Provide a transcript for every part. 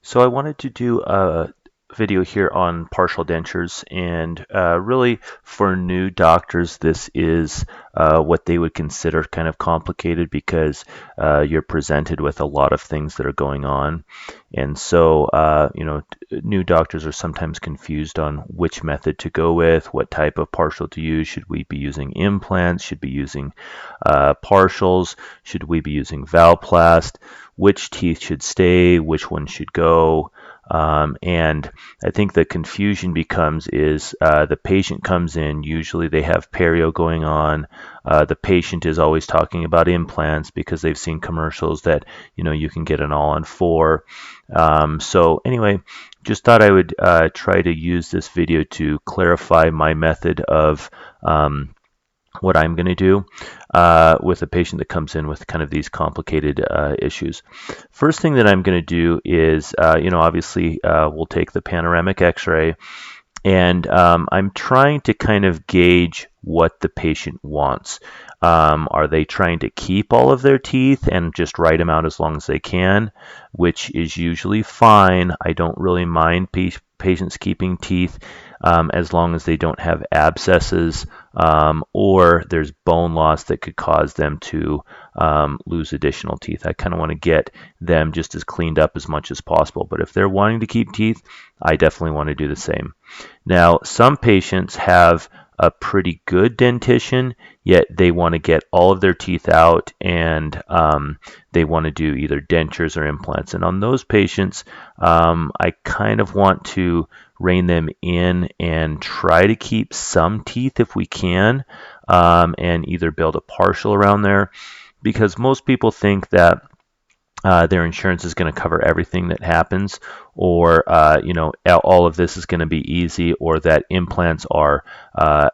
So I wanted to do a video here on partial dentures, and really for new doctors, this is what they would consider kind of complicated because you're presented with a lot of things that are going on. And so, new doctors are sometimes confused on which method to go with, what type of partial to use. Should we be using implants? Should we be using partials? Should we be using Valplast? Which teeth should stay, which one should go. And I think the confusion becomes is the patient comes in, usually they have perio going on. The patient is always talking about implants because they've seen commercials that, you can get an all-on-4. So anyway, just thought I would try to use this video to clarify my method of what I'm going to do with a patient that comes in with kind of these complicated issues. First thing that I'm going to do is, obviously we'll take the panoramic x-ray, and I'm trying to kind of gauge what the patient wants. Are they trying to keep all of their teeth and just write them out as long as they can, which is usually fine. I don't really mind patients keeping teeth as long as they don't have abscesses or there's bone loss that could cause them to lose additional teeth. I kind of want to get them just as cleaned up as much as possible. But if they're wanting to keep teeth, I definitely want to do the same. Now, some patients have a pretty good dentition, yet they want to get all of their teeth out, and they want to do either dentures or implants. And on those patients, I kind of want to rein them in and try to keep some teeth if we can, and either build a partial around there, because most people think that their insurance is going to cover everything that happens, or all of this is going to be easy, or that implants are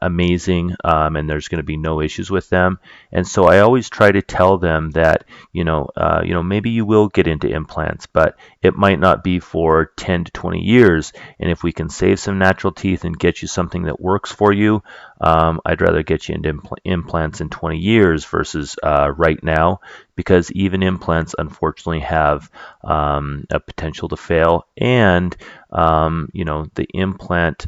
amazing and there's going to be no issues with them. And so I always try to tell them that maybe you will get into implants, but it might not be for 10 to 20 years. And if we can save some natural teeth and get you something that works for you, I'd rather get you into implants in 20 years versus right now, because even implants unfortunately have a potential to fail. And the implant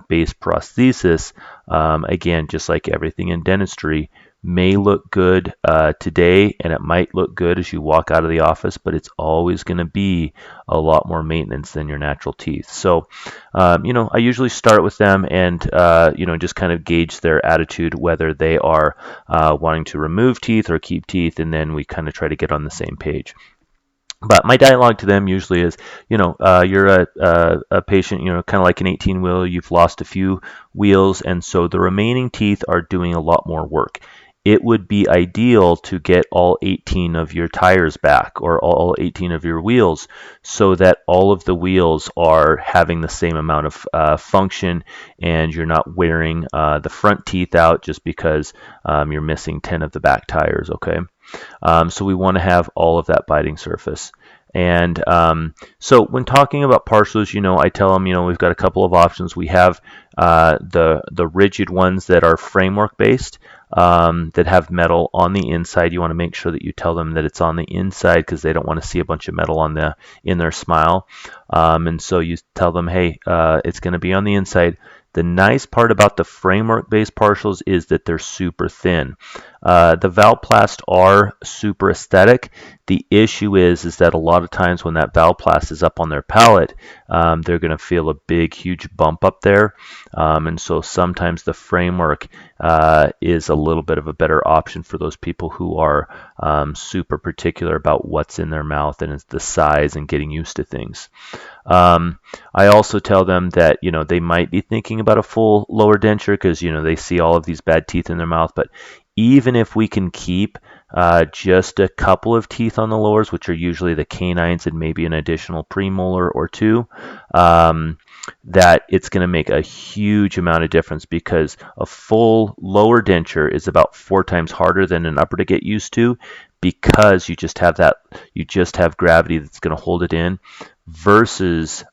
based prosthesis, again, just like everything in dentistry, may look good today, and it might look good as you walk out of the office, but it's always going to be a lot more maintenance than your natural teeth. So I usually start with them and just kind of gauge their attitude, whether they are wanting to remove teeth or keep teeth, and then we kind of try to get on the same page. But my dialogue to them usually is, you're a patient, kind of like an 18-wheel, you've lost a few wheels, and so the remaining teeth are doing a lot more work. It would be ideal to get all 18 of your tires back, or all 18 of your wheels, so that all of the wheels are having the same amount of function, and you're not wearing the front teeth out just because you're missing 10 of the back tires, okay? So we want to have all of that biting surface. And so when talking about partials, I tell them, we've got a couple of options. We have the rigid ones that are framework based, that have metal on the inside. You want to make sure that you tell them that it's on the inside, because they don't want to see a bunch of metal in their smile. And so you tell them, hey, it's going to be on the inside. The nice part about the framework-based partials is that they're super thin. The Valplast are super aesthetic. The issue is that a lot of times when that Valplast is up on their palate, they're going to feel a big, huge bump up there. And so sometimes the framework is a little bit of a better option for those people who are super particular about what's in their mouth and the size and getting used to things. I also tell them that, they might be thinking about a full lower denture because, they see all of these bad teeth in their mouth. But even if we can keep just a couple of teeth on the lowers, which are usually the canines and maybe an additional premolar or two, that it's going to make a huge amount of difference, because a full lower denture is about 4 times harder than an upper to get used to, because you just have gravity that's going to hold it in, versus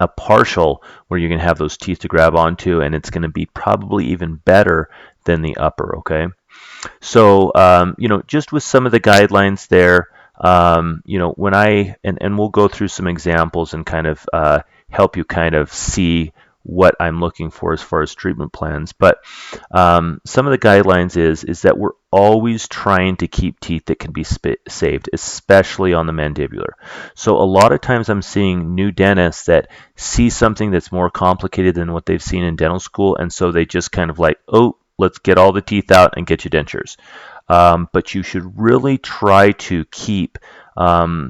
a partial where you're going to have those teeth to grab onto, and it's going to be probably even better than the upper, okay? So, just with some of the guidelines there, when and we'll go through some examples and kind of help you kind of see what I'm looking for as far as treatment plans. But some of the guidelines is that we're always trying to keep teeth that can be saved, especially on the mandibular. So a lot of times I'm seeing new dentists that see something that's more complicated than what they've seen in dental school, and so they just kind of like, oh, let's get all the teeth out and get you dentures. But you should really try to keep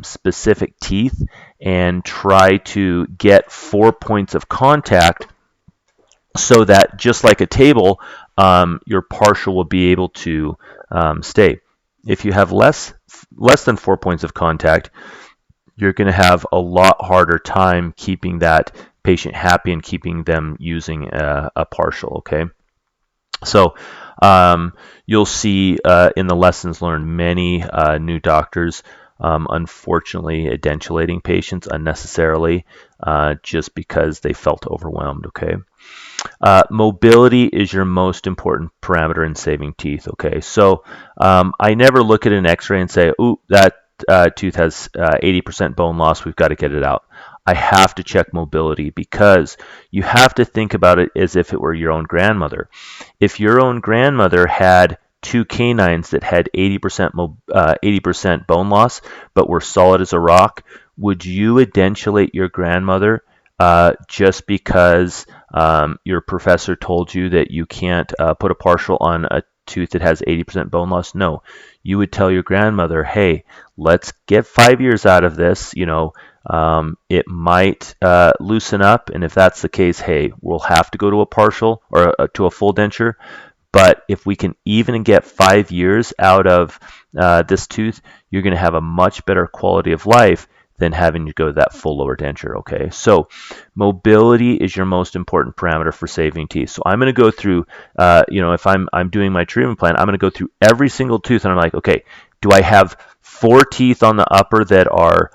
specific teeth and try to get 4 points of contact so that just like a table, your partial will be able to stay. If you have less than 4 points of contact, you're going to have a lot harder time keeping that patient happy and keeping them using a partial, okay? So you'll see in the lessons learned many new doctors unfortunately edentulating patients unnecessarily just because they felt overwhelmed, okay? Mobility is your most important parameter in saving teeth, okay? So I never look at an x-ray and say, ooh, that tooth has 80% bone loss, we've got to get it out. I have to check mobility because you have to think about it as if it were your own grandmother. If your own grandmother had two canines that had 80% bone loss but were solid as a rock, would you edentulate your grandmother just because your professor told you that you can't put a partial on a tooth that has 80% bone loss? No. You would tell your grandmother, hey, let's get 5 years out of this, it might loosen up, and if that's the case, hey, we'll have to go to a partial or to a full denture. But if we can even get 5 years out of this tooth, you're going to have a much better quality of life than having to go to that full lower denture, okay? So mobility is your most important parameter for saving teeth. So I'm going to go through, if I'm doing my treatment plan, I'm going to go through every single tooth, and I'm like, okay, do I have 4 teeth on the upper that are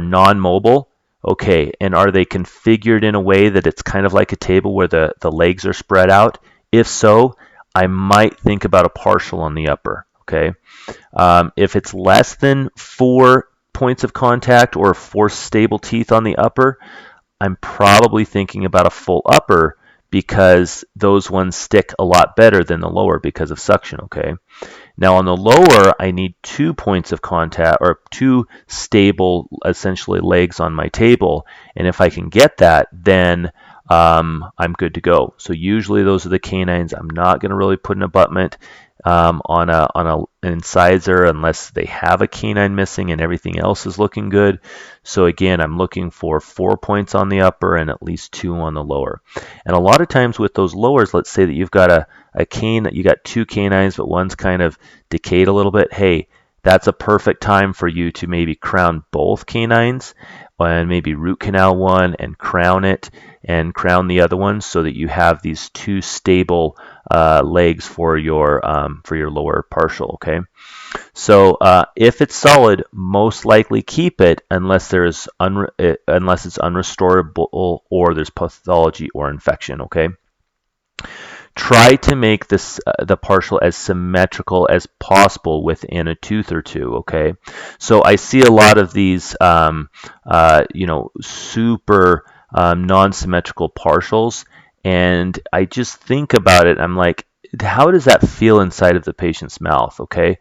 non-mobile? Okay, and are they configured in a way that it's kind of like a table where the legs are spread out? If so, I might think about a partial on the upper, okay? If it's less than 4 points of contact or 4 stable teeth on the upper, I'm probably thinking about a full upper because those ones stick a lot better than the lower because of suction, okay? Now on the lower, I need 2 points of contact or 2 stable, essentially, legs on my table. And if I can get that, then I'm good to go. So usually those are the canines. I'm not going to really put an abutment on an incisor unless they have a canine missing and everything else is looking good. So again, I'm looking for 4 points on the upper and at least 2 on the lower. And a lot of times with those lowers, let's say that you've got you got 2 canines, but one's kind of decayed a little bit. Hey, that's a perfect time for you to maybe crown both canines and maybe root canal one and crown it and crown the other one so that you have these 2 stable legs for your lower partial, okay? So if it's solid, most likely keep it unless it's unrestorable or there's pathology or infection, okay? Try to make the partial as symmetrical as possible within a tooth or two, okay? So I see a lot of these, super non-symmetrical partials, and I just think about it. I'm like, how does that feel inside of the patient's mouth, okay?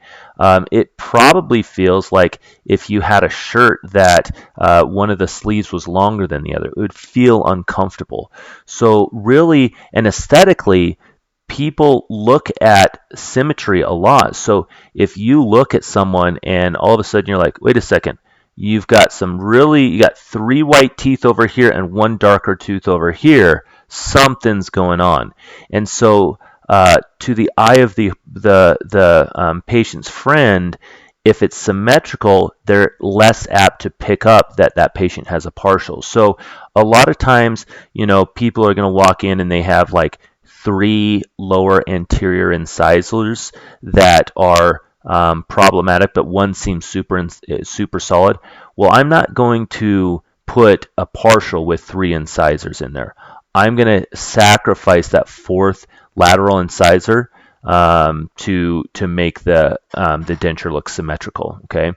It probably feels like if you had a shirt that one of the sleeves was longer than the other, it would feel uncomfortable. So really, and aesthetically, people look at symmetry a lot. So if you look at someone and all of a sudden you're like, wait a second, you got 3 white teeth over here and 1 darker tooth over here, something's going on. And so to the eye of the patient's friend, if it's symmetrical, they're less apt to pick up that patient has a partial. So a lot of times, people are going to walk in and they have like 3 lower anterior incisors that are problematic, but one seems super solid. Well, I'm not going to put a partial with 3 incisors in there. I'm going to sacrifice that 4th lateral incisor to make the denture look symmetrical. Okay.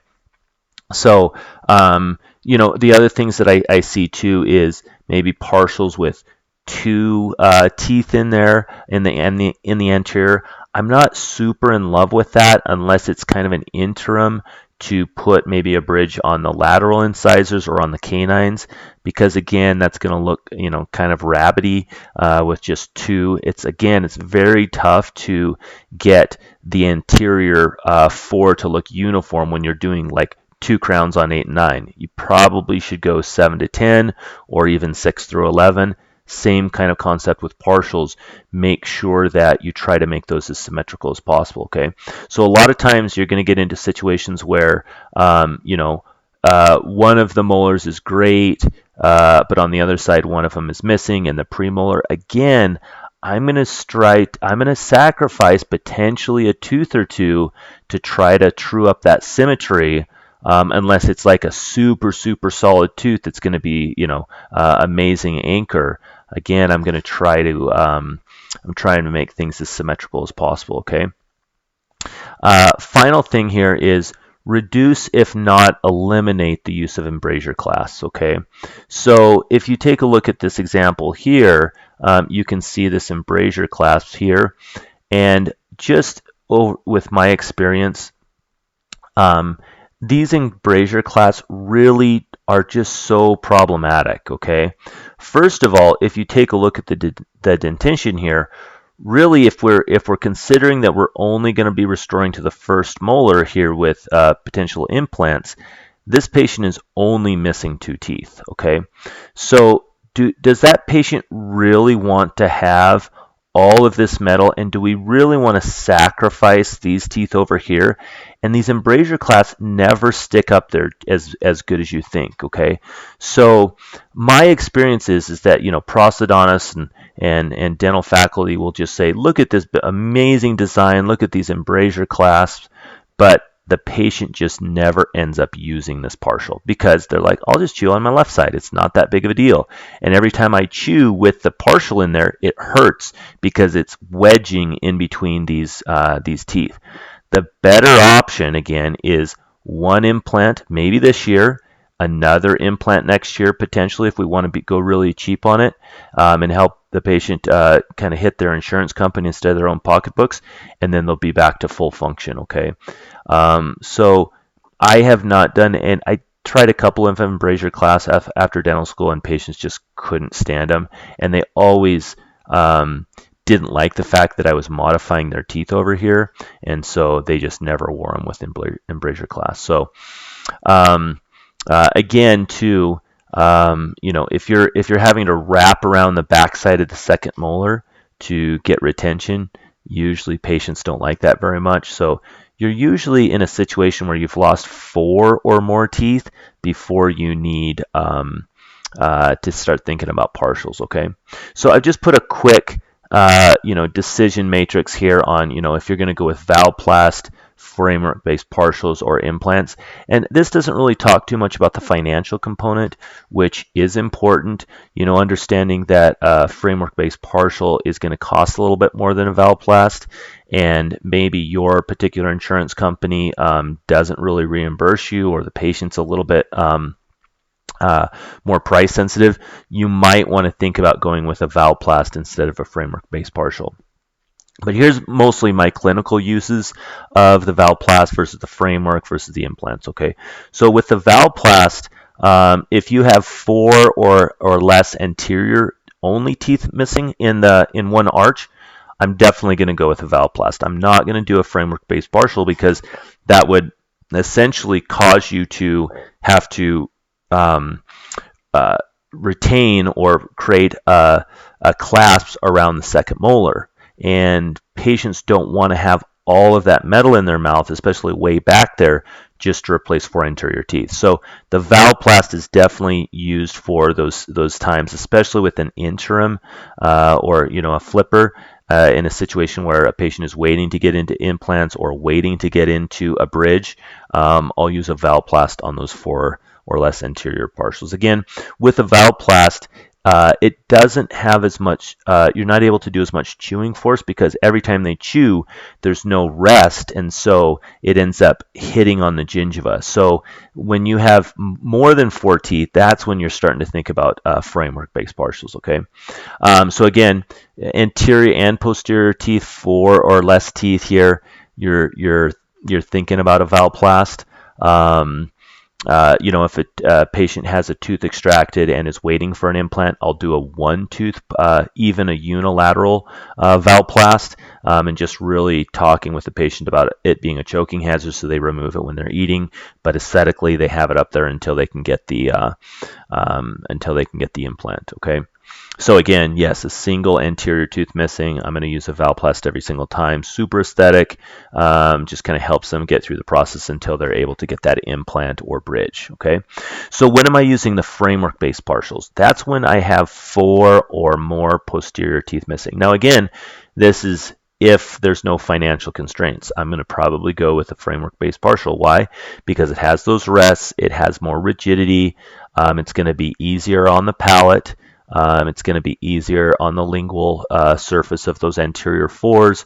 So, the other things that I see too is maybe partials with two teeth in there in the anterior. I'm not super in love with that unless it's kind of an interim to put maybe a bridge on the lateral incisors or on the canines, because again, that's going to look, kind of rabbity with just two. It's very tough to get the anterior four to look uniform when you're doing like two crowns on 8 and 9. You probably should go 7 to 10 or even 6 through 11. Same kind of concept with partials. Make sure that you try to make those as symmetrical as possible. Okay, so a lot of times you're going to get into situations where one of the molars is great, but on the other side one of them is missing, and the premolar again. I'm going to sacrifice potentially a tooth or two to try to true up that symmetry. Unless it's like a super, super solid tooth that's going to be, amazing anchor. Again, I'm trying to make things as symmetrical as possible, okay? Final thing here is reduce, if not eliminate, the use of embrasure clasps, okay? So if you take a look at this example here, you can see this embrasure clasp here. And just with my experience, these embrasure clasps really are just so problematic, okay? First of all, if you take a look at the dentition here, really if we're considering that we're only going to be restoring to the first molar here with potential implants, this patient is only missing two teeth, okay? So does that patient really want to have all of this metal, and do we really want to sacrifice these teeth over here? And these embrasure clasps never stick up there as good as you think, okay? So my experience is that, prosthodontists and dental faculty will just say, look at this amazing design, look at these embrasure clasps, but the patient just never ends up using this partial because they're like, I'll just chew on my left side. It's not that big of a deal. And every time I chew with the partial in there, it hurts because it's wedging in between these teeth. The better option, again, is one implant, maybe this year, another implant next year, potentially, if we want to go really cheap on it, and help the patient kind of hit their insurance company instead of their own pocketbooks, and then they'll be back to full function, okay? So I have not done, and I tried a couple of embrasure clasps after dental school, and patients just couldn't stand them, and they always didn't like the fact that I was modifying their teeth over here, and so they just never wore them with embrasure clasps. So again, too, if you're having to wrap around the backside of the second molar to get retention, usually patients don't like that very much. So you're usually in a situation where you've lost 4 or more teeth before you need to start thinking about partials. Okay, so I just put a quick decision matrix here on if you're going to go with Valplast, framework-based partials, or implants. And this doesn't really talk too much about the financial component, which is important. Understanding that a framework-based partial is going to cost a little bit more than a Valplast, and maybe your particular insurance company doesn't really reimburse you, or the patient's a little bit more price sensitive, you might want to think about going with a Valplast instead of a framework-based partial. But here's mostly my clinical uses of the Valplast versus the framework versus the implants, okay? So with the Valplast, if you have 4 or less anterior only teeth missing in one arch, I'm definitely going to go with a Valplast. I'm not going to do a framework-based partial because that would essentially cause you to have to retain or create a clasp around the second molar. And patients don't want to have all of that metal in their mouth, especially way back there, just to replace 4 anterior teeth. So the Valplast is definitely used for those times, especially with an interim or a flipper in a situation where a patient is waiting to get into implants or waiting to get into a bridge. I'll use a Valplast on those 4 or less anterior partials. Again, with a Valplast, it doesn't have as much, you're not able to do as much chewing force because every time they chew, there's no rest, and so it ends up hitting on the gingiva. So when you have more than 4 teeth, that's when you're starting to think about framework-based partials, okay? So again, anterior and posterior teeth, 4 or less teeth here, you're thinking about a valplast. If a patient has a tooth extracted and is waiting for an implant, I'll do a one tooth, even a unilateral valplast, and just really talking with the patient about it being a choking hazard, so they remove it when they're eating. But aesthetically, they have it up there until they can get the implant. Okay. So again, yes, a single anterior tooth missing. I'm going to use a valplast every single time. Super aesthetic. Just kind of helps them get through the process until they're able to get that implant or bridge. Okay. So when am I using the framework-based partials? That's when I have 4 or more posterior teeth missing. Now again, this is if there's no financial constraints. I'm going to probably go with a framework-based partial. Why? Because it has those rests. It has more rigidity. It's going to be easier on the palate. It's going to be easier on the lingual surface of those anterior 4s.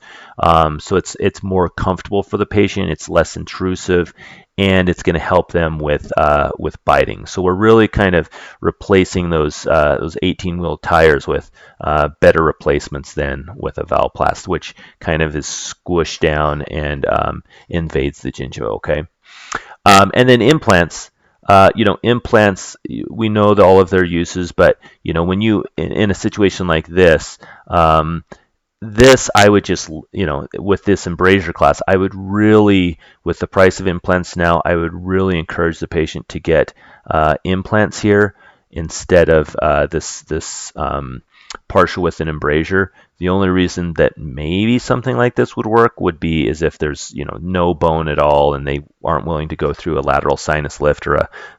So it's more comfortable for the patient. It's less intrusive, and it's going to help them with biting. So we're really kind of replacing those 18-wheel tires with better replacements than with a valplast, which kind of is squished down and invades the gingiva. Okay, and then implants. Implants, we know all of their uses, but when you in a situation like this, I would just, with this embrasure class, I would really, with the price of implants now, I would really encourage the patient to get implants here instead of this partial with an embrasure. The only reason that maybe something like this would work would be is if there's no bone at all and they aren't willing to go through a lateral sinus lift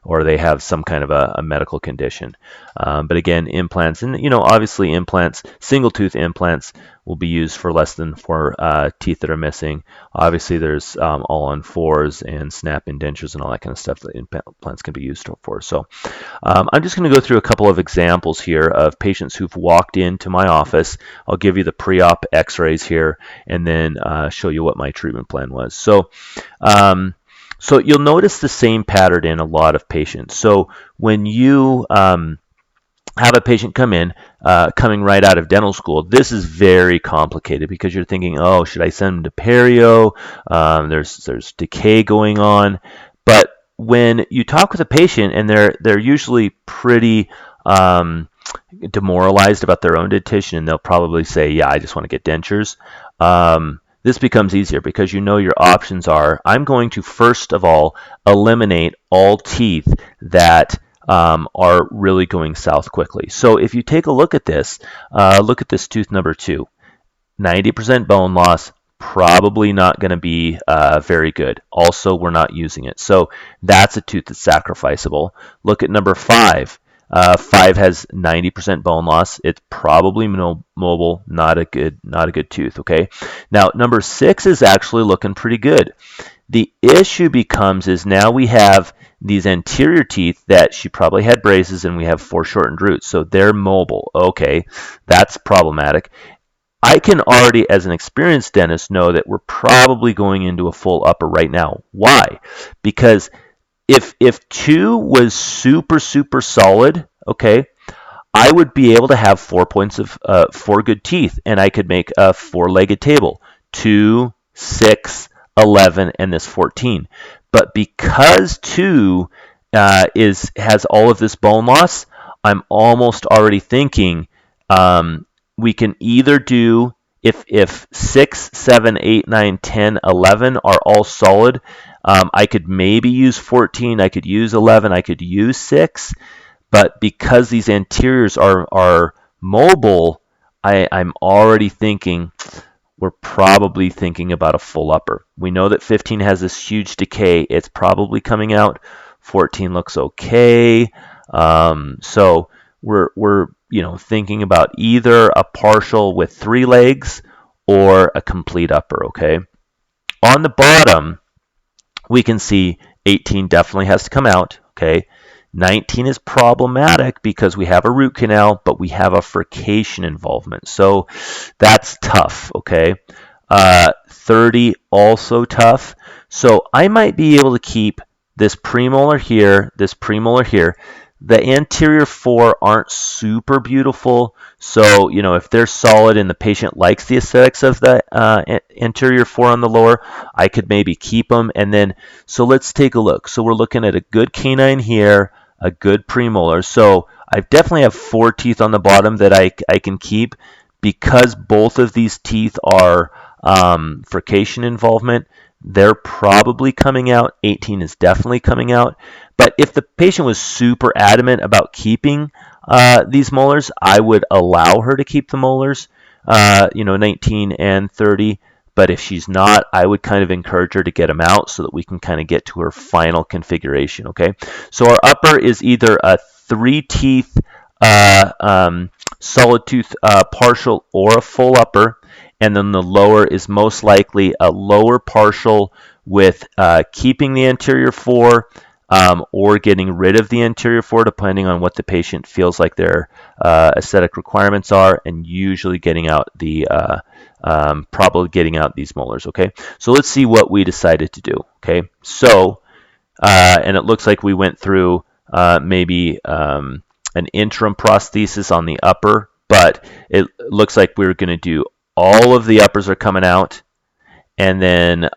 or they have some kind of a medical condition. But again, implants, and obviously implants, single tooth implants will be used for less than 4 teeth that are missing. Obviously, there's all on 4s and snap-in dentures and all that kind of stuff that implants can be used for. So I'm just going to go through a couple of examples here of patients who've walked into my office. I'll give you the pre-op x-rays here and then show you what my treatment plan was. So you'll notice the same pattern in a lot of patients. So when you have a patient come in, coming right out of dental school, this is very complicated because you're thinking, oh, should I send them to perio? There's decay going on. But when you talk with a patient and they're usually pretty demoralized about their own dentition, and they'll probably say, yeah, I just want to get dentures. This becomes easier because your options are, I'm going to first of all eliminate all teeth that are really going south quickly. So if you take a look at this tooth number 2, 90% bone loss, probably not going to be very good. Also, we're not using it. So that's a tooth that's sacrificable. Look at number 5. 5 has 90% bone loss. It's probably mobile, not a good tooth. Okay. Now number 6 is actually looking pretty good. The issue becomes is now we have these anterior teeth that she probably had braces, and we have foreshortened roots, so they're mobile. Okay, that's problematic. I can already, as an experienced dentist, know that we're probably going into a full upper right now. Why? Because if 2 was super solid, okay, I would be able to have 4 points of 4 good teeth, and I could make a 4-legged table: 2, 6, 11, and this 14. But because 2 has all of this bone loss, I'm almost already thinking we can either do, if 6, 7, 8, 9, 10, 11 are all solid, I could maybe use 14, I could use 11, I could use 6, but because these anteriors are mobile, I'm already thinking we're probably thinking about a full upper. We know that 15 has this huge decay. It's probably coming out. 14 looks okay. So we're thinking about either a partial with 3 legs or a complete upper. Okay. On the bottom, we can see 18 definitely has to come out. Okay. 19 is problematic because we have a root canal, but we have a furcation involvement. So that's tough, okay? 30, also tough. So I might be able to keep this premolar here, this premolar here. The anterior four aren't super beautiful. So, if they're solid and the patient likes the aesthetics of the anterior four on the lower, I could maybe keep them. And then, so let's take a look. So we're looking at a good canine here, a good premolar. So I definitely have 4 teeth on the bottom that I can keep because both of these teeth are furcation involvement. They're probably coming out. 18 is definitely coming out. But if the patient was super adamant about keeping these molars, I would allow her to keep the molars, 19 and 30. But if she's not, I would kind of encourage her to get them out so that we can kind of get to her final configuration, okay? So our upper is either a 3-teeth solid tooth partial or a full upper, and then the lower is most likely a lower partial with keeping the anterior four or getting rid of the anterior four, depending on what the patient feels like their aesthetic requirements are, and usually getting out the probably getting out these molars. Okay, so let's see what we decided to do. Okay, so and it looks like we went through maybe an interim prosthesis on the upper, but it looks like we're going to do all of the uppers are coming out, and then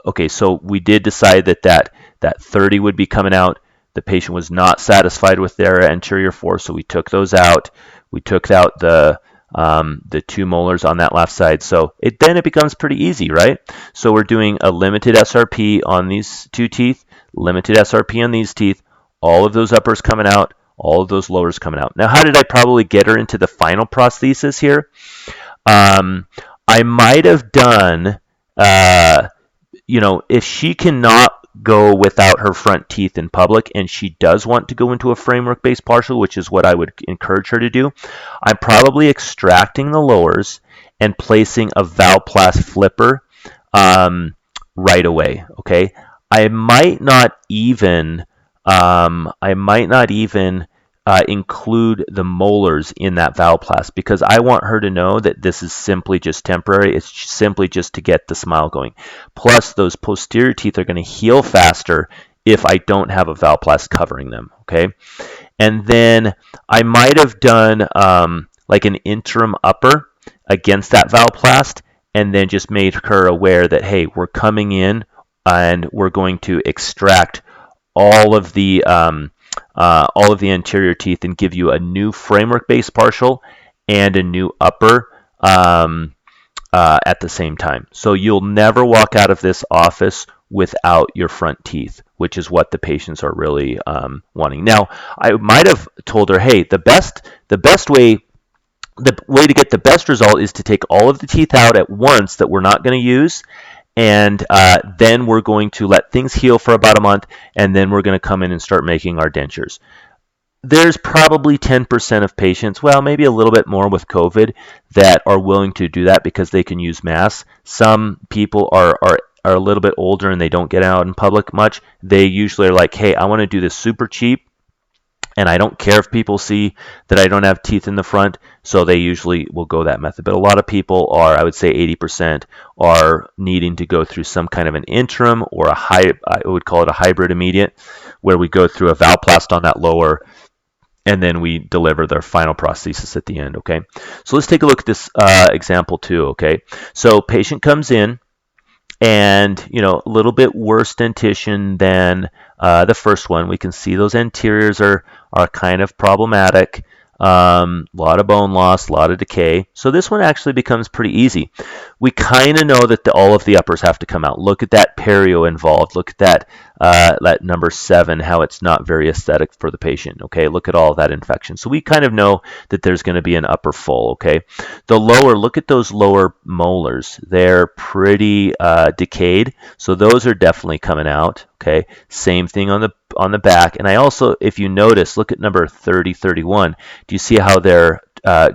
okay, so we did decide that 30 would be coming out. The patient was not satisfied with their anterior four, so we took those out. We took out the 2 molars on that left side. So then it becomes pretty easy, right? So we're doing a limited SRP on these 2 teeth, limited SRP on these teeth, all of those uppers coming out, all of those lowers coming out. Now, how did I probably get her into the final prosthesis here? I might have done, if she cannot go without her front teeth in public and she does want to go into a framework-based partial, which is what I would encourage her to do, I'm probably extracting the lowers and placing a Valplast flipper right away, okay? I might not even include the molars in that Valplast because I want her to know that this is simply just temporary. It's simply just to get the smile going. Plus, those posterior teeth are going to heal faster if I don't have a Valplast covering them, okay? And then I might have done like an interim upper against that Valplast and then just made her aware that, hey, we're coming in and we're going to extract all of the anterior teeth and give you a new framework-based partial and a new upper at the same time. So you'll never walk out of this office without your front teeth, which is what the patients are really wanting. Now, I might have told her, hey, the way to get the best result is to take all of the teeth out at once that we're not going to use, and then we're going to let things heal for about a month, and then we're going to come in and start making our dentures. There's probably 10% of patients, well, maybe a little bit more with COVID, that are willing to do that because they can use masks. Some people are a little bit older and they don't get out in public much. They usually are like, hey, I want to do this super cheap, and I don't care if people see that I don't have teeth in the front, so they usually will go that method. But a lot of people are, I would say 80%, are needing to go through some kind of an interim or I would call it a hybrid immediate, where we go through a Valplast on that lower, and then we deliver their final prosthesis at the end, okay? So let's take a look at this example too, okay? So patient comes in, and a little bit worse dentition than the first one. We can see those anteriors are kind of problematic. A lot of bone loss, a lot of decay. So this one actually becomes pretty easy. We kind of know that all of the uppers have to come out. Look at that perio involved. Look at that number 7, how it's not very aesthetic for the patient. Okay, look at all of that infection. So we kind of know that there's going to be an upper full. Okay, the lower, look at those lower molars. They're pretty decayed. So those are definitely coming out. Okay, same thing on the back. And I also, if you notice, look at number 30, 31. Do you see how they're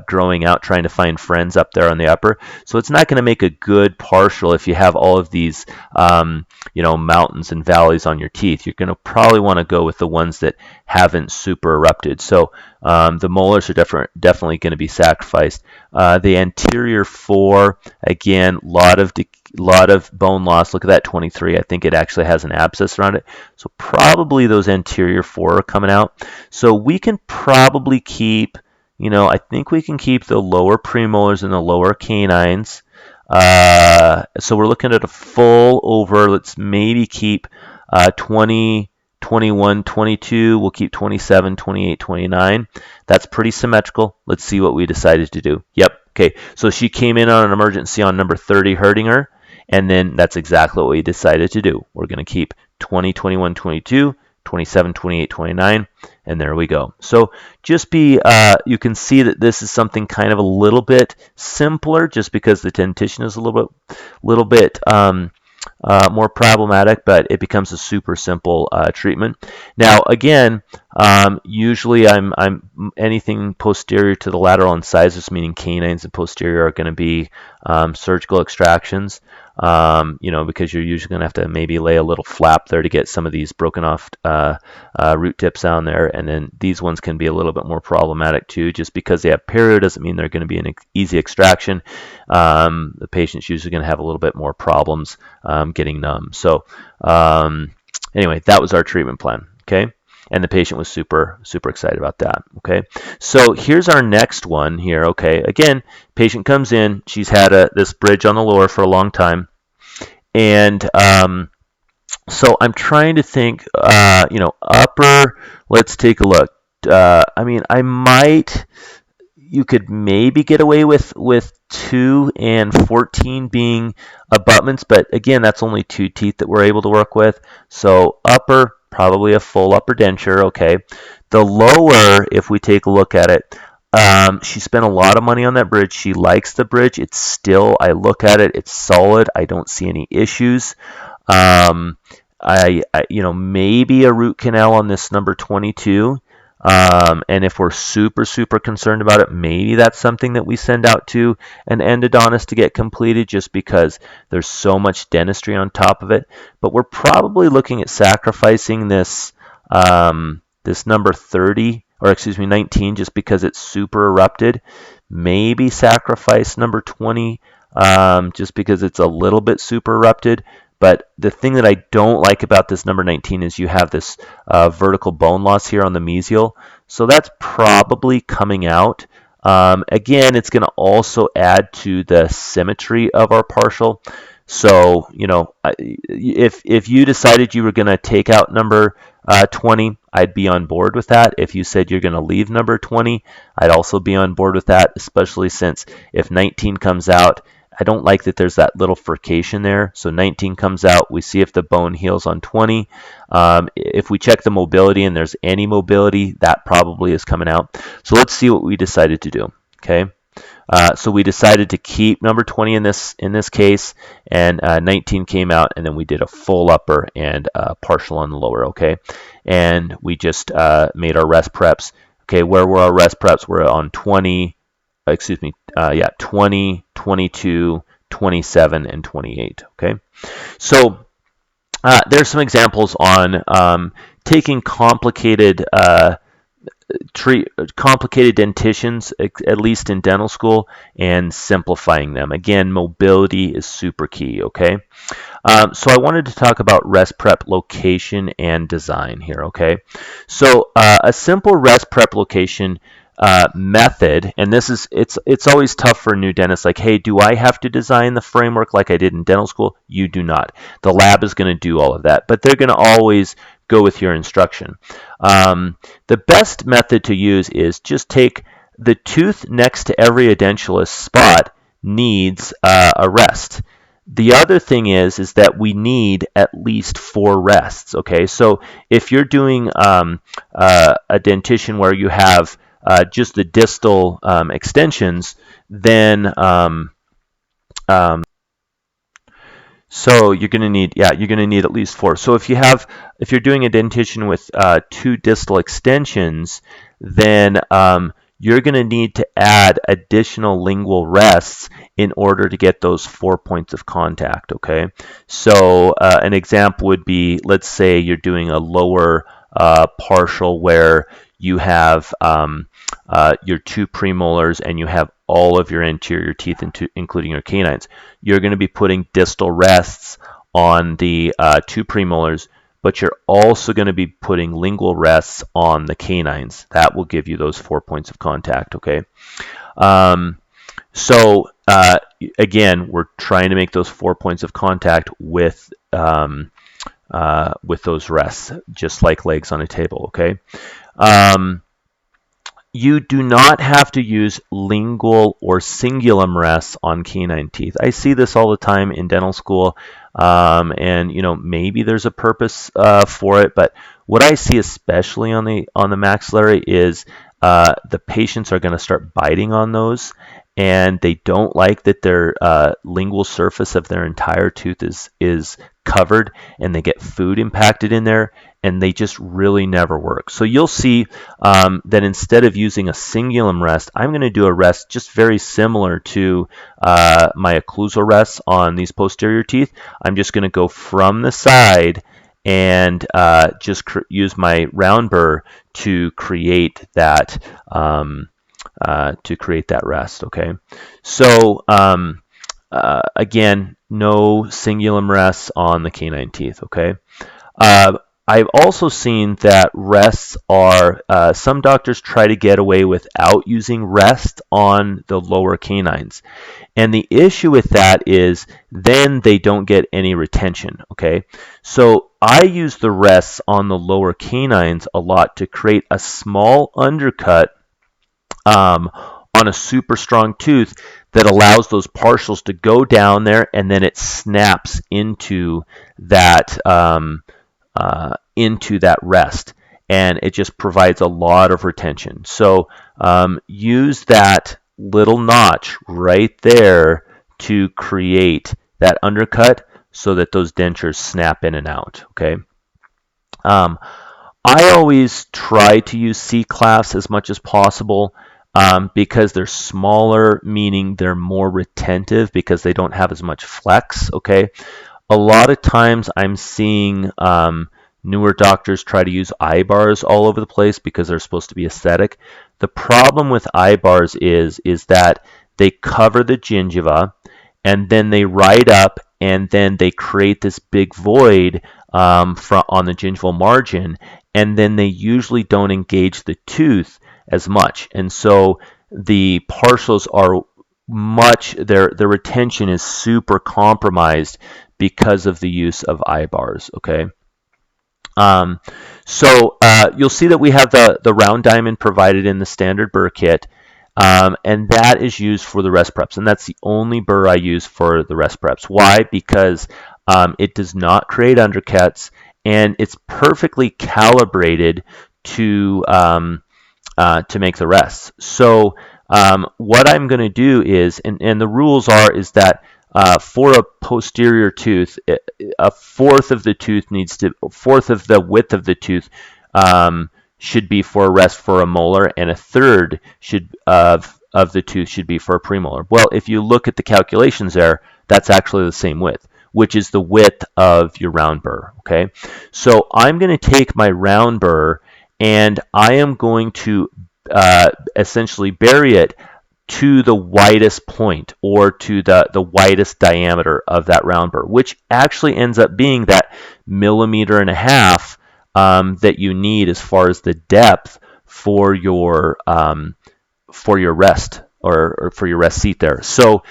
growing out, trying to find friends up there on the upper. So it's not going to make a good partial if you have all of these, mountains and valleys on your teeth. You're going to probably want to go with the ones that haven't super erupted. So the molars are definitely going to be sacrificed. The anterior 4, again, lot of bone loss. Look at that 23. I think it actually has an abscess around it. So probably those anterior 4 are coming out. So we can probably keep, I think we can keep the lower premolars and the lower canines. So we're looking at a full over. Let's maybe keep 20, 21, 22. We'll keep 27, 28, 29. That's pretty symmetrical. Let's see what we decided to do. Yep. Okay. So she came in on an emergency on number 30, hurting her. And then that's exactly what we decided to do. We're going to keep 20, 21, 22, 27, 28, 29. And there we go. So just you can see that this is something kind of a little bit simpler just because the dentition is a little bit more problematic, but it becomes a super simple treatment. Now, again, usually I'm anything posterior to the lateral incisors, meaning canines and posterior, are going to be surgical extractions. Because you're usually going to have to maybe lay a little flap there to get some of these broken off root tips down there. And then these ones can be a little bit more problematic too. Just because they have perio doesn't mean they're going to be an easy extraction. The patient's usually going to have a little bit more problems getting numb. So anyway, that was our treatment plan. Okay. And the patient was super, super excited about that. Okay, so here's our next one here. Okay, again, patient comes in. She's had this bridge on the lower for a long time, and so I'm trying to think. Upper. Let's take a look. You could maybe get away with 2 and 14 being abutments, but again, that's only 2 teeth that we're able to work with. So upper. Probably a full upper denture, okay. The lower, if we take a look at it, she spent a lot of money on that bridge. She likes the bridge. It's still, I look at it, it's solid. I don't see any issues. Maybe a root canal on this number 22. And if we're super, super concerned about it, maybe that's something that we send out to an endodontist to get completed just because there's so much dentistry on top of it. But we're probably looking at sacrificing this number 30, or excuse me, 19, just because it's super erupted. Maybe sacrifice number 20 just because it's a little bit super erupted. But the thing that I don't like about this number 19 is you have this vertical bone loss here on the mesial. So that's probably coming out. Again, it's going to also add to the symmetry of our partial. So, if you decided you were going to take out number 20, I'd be on board with that. If you said you're going to leave number 20, I'd also be on board with that, especially since if 19 comes out, I don't like that there's that little furcation there. So 19 comes out. We see if the bone heals on 20. If we check the mobility and there's any mobility, that probably is coming out. So let's see what we decided to do. Okay. So we decided to keep number 20 in this case, and 19 came out, and then we did a full upper and partial on the lower. Okay. And we just made our rest preps. Okay. Where were our rest preps? We're on 20. 20, 22, 27, and 28. Okay, so there's some examples on taking complicated dentitions, at least in dental school, and simplifying them. Again, mobility is super key. Okay, so I wanted to talk about rest prep location and design here. Okay, so a simple rest prep location method, and it's always tough for a new dentist, like, hey, do I have to design the framework like I did in dental school? You do not. The lab is going to do all of that, but they're going to always go with your instruction. The best method to use is just take the tooth next to every edentulous spot needs a rest. The other thing is that we need at least 4 rests. Okay, so if you're doing a dentition where you have just the distal extensions, then so you're going to need at least 4. So if you're doing a dentition with 2 distal extensions, then you're going to need to add additional lingual rests in order to get those 4 points of contact, okay? So an example would be, let's say you're doing a lower partial where you have your 2 premolars and you have all of your anterior teeth, including your canines. You're going to be putting distal rests on the 2 premolars, but you're also going to be putting lingual rests on the canines. That will give you those 4 points of contact, okay? So again, we're trying to make those 4 points of contact with those rests, just like legs on a table, okay? You do not have to use lingual or cingulum rests on canine teeth. I see this all the time in dental school, and maybe there's a purpose for it, but what I see especially on the maxillary is the patients are going to start biting on those, and they don't like that their lingual surface of their entire tooth is covered, and they get food impacted in there, and they just really never work. So you'll see that instead of using a cingulum rest, I'm going to do a rest just very similar to my occlusal rests on these posterior teeth. I'm just going to go from the side and just use my round burr to create that rest. Okay, so again, no cingulum rests on the canine teeth. Okay. I've also seen that rests are, some doctors try to get away without using rest on the lower canines. And the issue with that is then they don't get any retention, okay? So I use the rests on the lower canines a lot to create a small undercut on a super strong tooth that allows those partials to go down there, and then it snaps into that rest, and it just provides a lot of retention. So use that little notch right there to create that undercut so that those dentures snap in and out. Okay. I always try to use C-clasps as much as possible because they're smaller, meaning they're more retentive because they don't have as much flex. Okay. A lot of times I'm seeing newer doctors try to use eye bars all over the place because they're supposed to be aesthetic. The problem with eye bars is that they cover the gingiva and then they ride up and then they create this big void on the gingival margin, and then they usually don't engage the tooth as much. And so the partials are their retention is super compromised because of the use of eye bars, okay? So you'll see that we have the round diamond provided in the standard burr kit, and that is used for the rest preps, and that's the only burr I use for the rest preps. Why? Because it does not create undercuts, and it's perfectly calibrated to make the rests. So what I'm going to do is, and the rules is that for a posterior tooth, a fourth of the width of the tooth should be for a rest for a molar, and a third of the tooth should be for a premolar. Well, if you look at the calculations there, that's actually the same width, which is the width of your round burr. Okay, so I'm going to take my round burr and I am going to essentially bury it to the widest point, or to the widest diameter of that round burr, which actually ends up being that 1.5 millimeters that you need as far as the depth for your rest, or for your rest seat there. So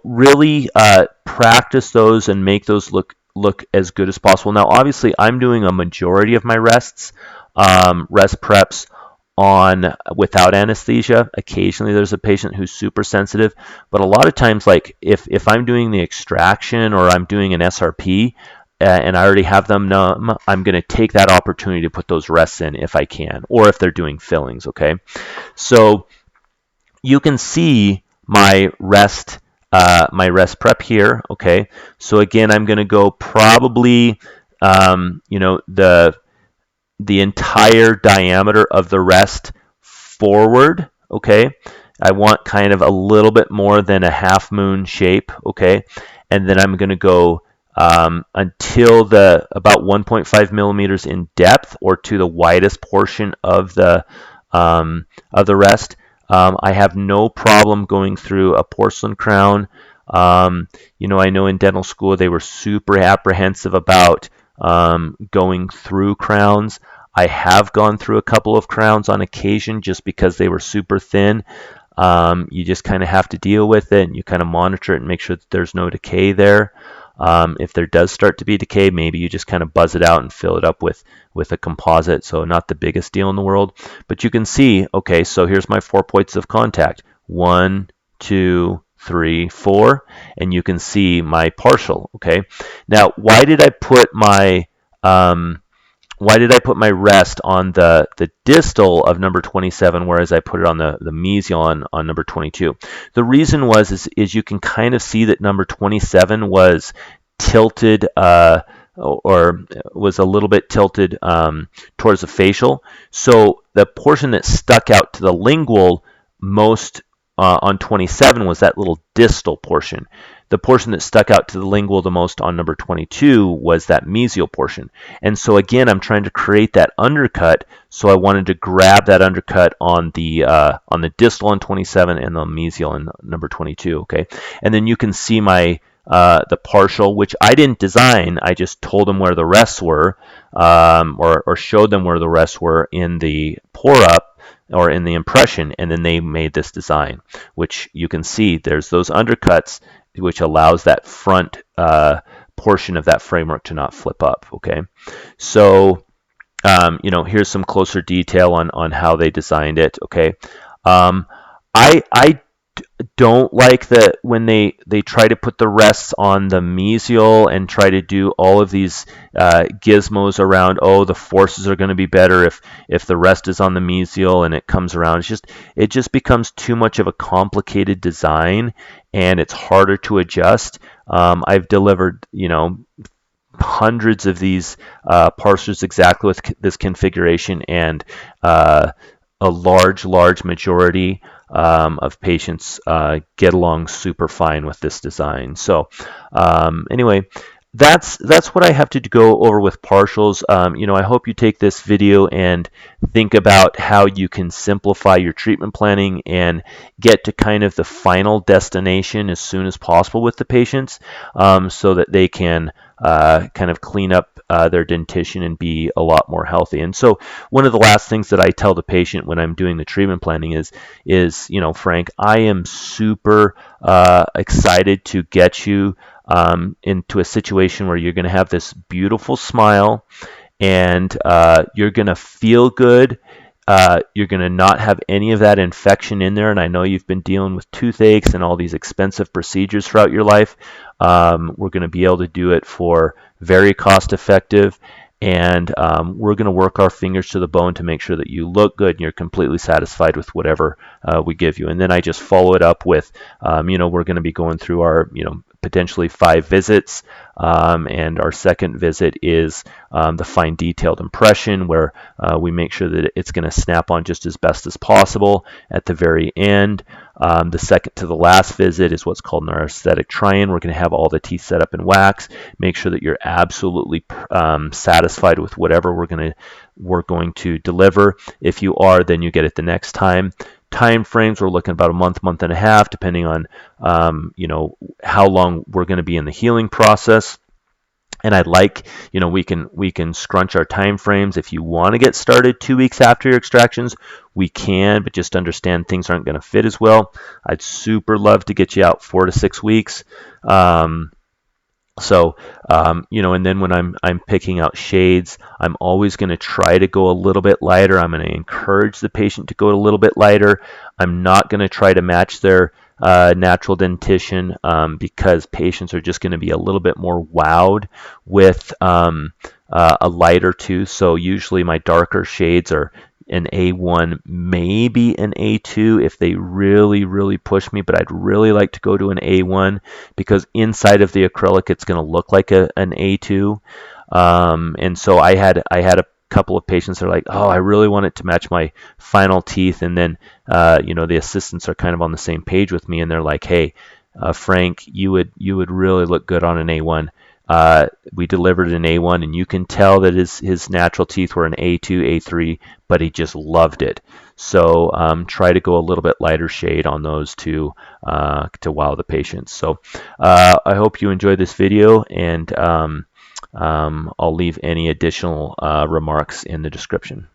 really practice those and make those look as good as possible. Now, obviously, I'm doing a majority of my rest preps on without anesthesia. Occasionally there's a patient who's super sensitive, but a lot of times, like if I'm doing the extraction or I'm doing an SRP and I already have them numb, I'm going to take that opportunity to put those rests in if I can, or if they're doing fillings. Okay, so you can see my rest prep here. Okay, so again, I'm going to go probably the entire diameter of the rest forward, okay? I want kind of a little bit more than a half moon shape, okay? And then I'm going to go until about 1.5 millimeters in depth, or to the widest portion of the rest. I have no problem going through a porcelain crown. I know in dental school they were super apprehensive about going through crowns. I have gone through a couple of crowns on occasion just because they were super thin. You just kind of have to deal with it, and you kind of monitor it and make sure that there's no decay there. If there does start to be decay, maybe you just kind of buzz it out and fill it up with a composite, so not the biggest deal in the world. But you can see, okay, so here's my 4 points of contact. 1, 2, 3, 4, and you can see my partial, okay? Now, why did I put my rest on the distal of number 27, whereas I put it on the mesial on number 22? The reason is you can kind of see that number 27 was tilted or was a little bit tilted towards the facial. So the portion that stuck out to the lingual most on 27 was that little distal portion. The portion that stuck out to the lingual the most on number 22 was that mesial portion. And so again, I'm trying to create that undercut, so I wanted to grab that undercut on the distal on 27 and the mesial in number 22, okay? And then you can see my the partial, which I didn't design. I just told them where the rests were, or showed them where the rests were in the pour-up, or in the impression, and then they made this design, which you can see there's those undercuts, which allows that front portion of that framework to not flip up, okay? So, here's some closer detail on how they designed it, okay? I don't like that when they try to put the rests on the mesial and try to do all of these gizmos around, oh, the forces are going to be better if the rest is on the mesial and it comes around. It just becomes too much of a complicated design, and it's harder to adjust. I've delivered, hundreds of these parsers exactly with this configuration, and a large majority of patients get along super fine with this design. So anyway, that's what I have to go over with partials. I hope you take this video and think about how you can simplify your treatment planning and get to kind of the final destination as soon as possible with the patients, so that they can kind of clean up their dentition and be a lot more healthy. And so one of the last things that I tell the patient when I'm doing the treatment planning is Frank, I am super excited to get you into a situation where you're going to have this beautiful smile, and you're going to feel good. You're going to not have any of that infection in there. And I know you've been dealing with toothaches and all these expensive procedures throughout your life. We're going to be able to do it for very cost effective. And we're going to work our fingers to the bone to make sure that you look good and you're completely satisfied with whatever we give you. And then I just follow it up with, we're going to be going through our, potentially 5 visits. And our second visit is the fine detailed impression, where we make sure that it's going to snap on just as best as possible at the very end. The second to the last visit is what's called an aesthetic try-in. We're going to have all the teeth set up in wax, make sure that you're absolutely satisfied with whatever we're going to deliver. If you are, then you get it the next time. Time frames, we're looking about a month and a half, depending on how long we're going to be in the healing process. And I'd like, we can scrunch our time frames. If you want to get started 2 weeks after your extractions, we can, but just understand things aren't going to fit as well. I'd super love to get you out 4 to 6 weeks. And then when I'm picking out shades, I'm always going to try to go a little bit lighter. I'm going to encourage the patient to go a little bit lighter. I'm not going to try to match their natural dentition, because patients are just going to be a little bit more wowed with a lighter tooth. So usually my darker shades are an A1, maybe an A2 if they really push me, but I'd really like to go to an A1 because inside of the acrylic it's going to look like an A2. And so I had a couple of patients are like, oh, I really want it to match my final teeth, and then the assistants are kind of on the same page with me, and they're like, hey, Frank, you would really look good on an A1. We delivered an A1, and you can tell that his natural teeth were an A2, A3, but he just loved it. So try to go a little bit lighter shade on those to wow the patients. So I hope you enjoyed this video, and I'll leave any additional remarks in the description.